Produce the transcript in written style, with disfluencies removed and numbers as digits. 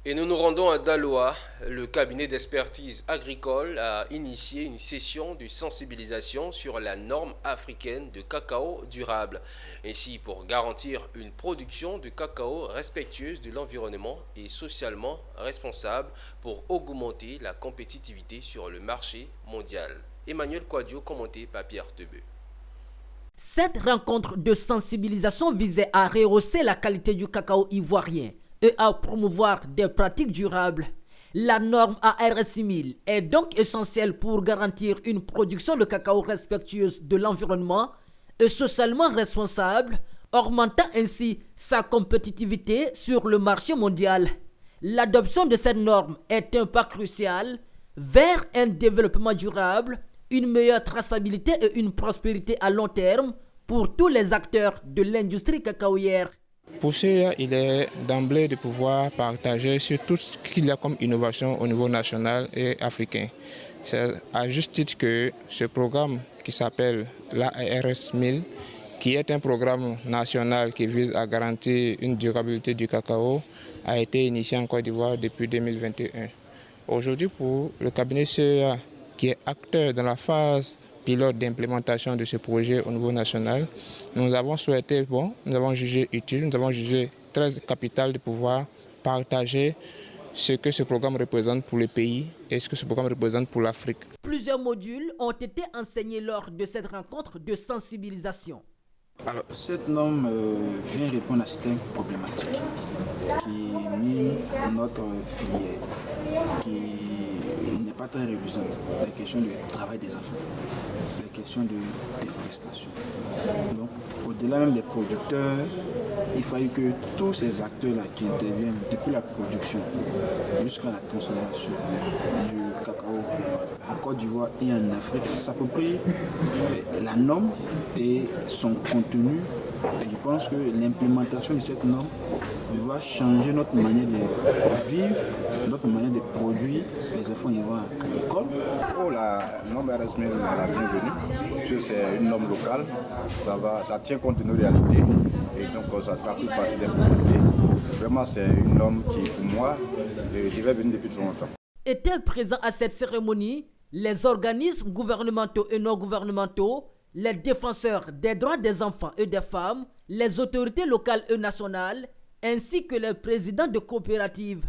Et nous nous rendons à Daloa. Le cabinet d'expertise agricole a initié une session de sensibilisation sur la norme africaine de cacao durable. Ainsi, pour garantir une production de cacao respectueuse de l'environnement et socialement responsable pour augmenter la compétitivité sur le marché mondial. Emmanuel Quadio, commenté par Pierre Tebeu. Cette rencontre de sensibilisation visait à rehausser la qualité du cacao ivoirien et à promouvoir des pratiques durables. La norme ARS 1000 est donc essentielle pour garantir une production de cacao respectueuse de l'environnement et socialement responsable, augmentant ainsi sa compétitivité sur le marché mondial. L'adoption de cette norme est un pas crucial vers un développement durable, une meilleure traçabilité et une prospérité à long terme pour tous les acteurs de l'industrie cacaoyère. Pour cela, il est d'emblée de pouvoir partager sur tout ce qu'il y a comme innovation au niveau national et africain. C'est à juste titre que ce programme qui s'appelle l'ARS 1000, qui est un programme national qui vise à garantir une durabilité du cacao, a été initié en Côte d'Ivoire depuis 2021. Aujourd'hui, pour le cabinet CEA, qui est acteur dans la phase pilote d'implémentation de ce projet au niveau national, nous avons souhaité, nous avons jugé utile, nous avons jugé très capital de pouvoir partager ce que ce programme représente pour le pays et ce que ce programme représente pour l'Afrique. Plusieurs modules ont été enseignés lors de cette rencontre de sensibilisation. Alors, cette norme vient répondre à certaines problématiques qui minent notre filière, qui n'est pas très reluisante. La question du travail des enfants, la question de déforestation. Donc, au-delà même des producteurs, il fallait que tous ces acteurs-là qui interviennent depuis la production jusqu'à la transformation du cacao en Côte d'Ivoire et en Afrique s'approprient la norme et son contenu. Et je pense que l'implémentation de cette norme va changer notre manière de vivre, notre manière de produire les enfants ivoiriens à l'école. Oh, la norme RS 1000 est la bienvenue, parce que c'est une norme locale, ça tient compte de nos réalités et donc ça sera plus facile d'implémenter. Vraiment, c'est une norme qui, pour moi, devait venir depuis trop longtemps. Étaient présents à cette cérémonie les organismes gouvernementaux et non gouvernementaux, les défenseurs des droits des enfants et des femmes, les autorités locales et nationales, ainsi que les présidents de coopératives.